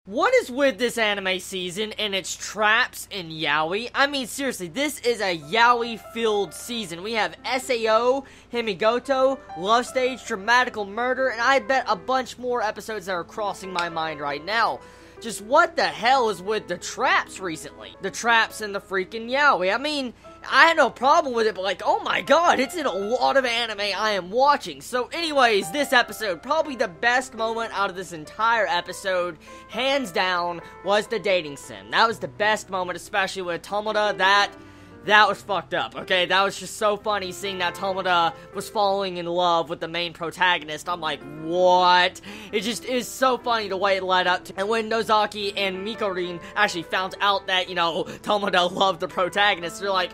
What is with this anime season and its traps and yaoi? I mean, seriously, this is a yaoi-filled season. We have SAO, Himigoto, Love Stage, Dramatical Murder, and I bet a bunch more episodes that are crossing my mind right now. Just what the hell is with the traps recently? The traps and the freaking yaoi. I mean, I had no problem with it, but like, oh my god, it's in a lot of anime I am watching. So anyways, this episode, probably the best moment out of this entire episode, hands down, was the dating sim. That was the best moment, especially with Tomoda. That was fucked up, okay? That was just so funny seeing that Tomoda was falling in love with the main protagonist. I'm like, what? It just is so funny the way it led up to. And when Nozaki and Mikorin actually found out that, you know, Tomoda loved the protagonist, they're like,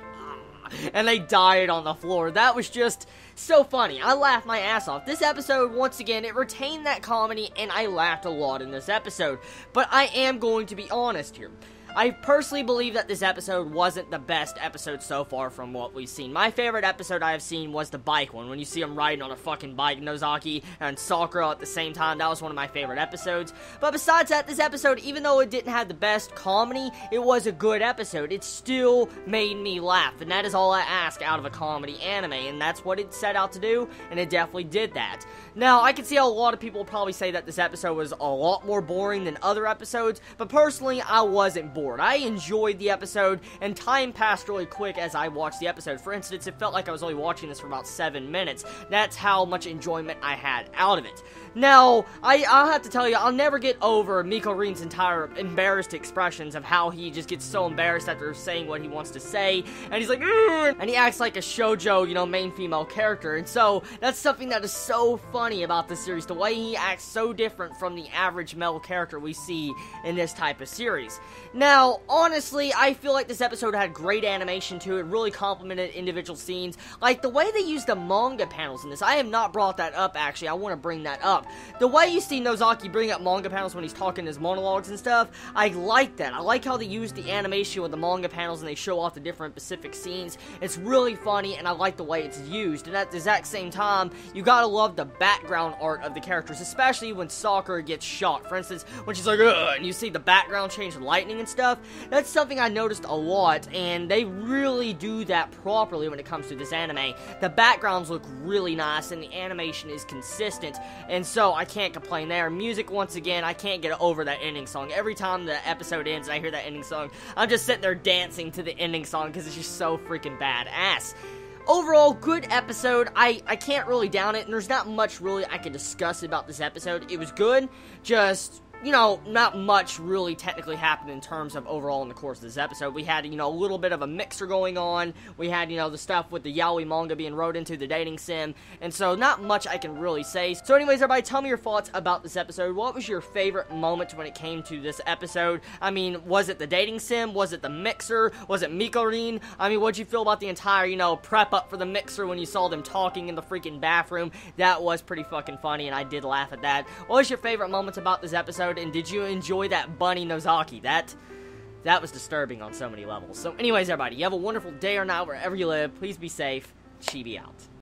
and they died on the floor. That was just so funny. I laughed my ass off. This episode, once again, it retained that comedy, and I laughed a lot in this episode. But I am going to be honest here. I personally believe that this episode wasn't the best episode so far from what we've seen. My favorite episode I have seen was the bike one, when you see him riding on a fucking bike, Nozaki and Sakura at the same time. That was one of my favorite episodes. But besides that, this episode, even though it didn't have the best comedy, it was a good episode. It still made me laugh, and that is all I ask out of a comedy anime, and that's what it set out to do, and it definitely did that. Now, I can see how a lot of people probably say that this episode was a lot more boring than other episodes, but personally, I wasn't bored. I enjoyed the episode, and time passed really quick as I watched the episode. For instance, it felt like I was only watching this for about 7 minutes. That's how much enjoyment I had out of it. Now, I'll have to tell you, I'll never get over Mikorin's entire embarrassed expressions of how he just gets so embarrassed after saying what he wants to say, and he's like, "Ugh!" And he acts like a shoujo, you know, main female character, and so that's something that is so funny about this series, the way he acts so different from the average male character we see in this type of series. Now, honestly, I feel like this episode had great animation to it, really complimented individual scenes, like the way they used the manga panels in this. I have not brought that up, actually. I want to bring that up. The way you see Nozaki bring up manga panels when he's talking his monologues and stuff, I like that. I like how they use the animation with the manga panels and they show off the different specific scenes. It's really funny, and I like the way it's used. And at the exact same time, you gotta love the background art of the characters, especially when Sakura gets shot. For instance, when she's like, "Ugh," and you see the background change to lightning and stuff. That's something I noticed a lot, and they really do that properly when it comes to this anime. The backgrounds look really nice, and the animation is consistent, and so I can't complain there. Music, once again, I can't get over that ending song. Every time the episode ends and I hear that ending song, I'm just sitting there dancing to the ending song because it's just so freaking badass. Overall, good episode. I can't really down it, and there's not much really I can discuss about this episode. It was good, just, you know, not much really technically happened in terms of overall in the course of this episode. We had, you know, a little bit of a mixer going on. We had, you know, the stuff with the yaoi manga being wrote into the dating sim, and so not much I can really say. So anyways, everybody, tell me your thoughts about this episode. What was your favorite moment when it came to this episode? I mean, was it the dating sim? Was it the mixer? Was it Mikorin? I mean, what'd you feel about the entire, you know, prep up for the mixer when you saw them talking in the freaking bathroom? That was pretty fucking funny, and I did laugh at that. What was your favorite moments about this episode? And did you enjoy that bunny Nozaki? That was disturbing on so many levels. So anyways, everybody, you have a wonderful day or night wherever you live. Please be safe. Chibi out.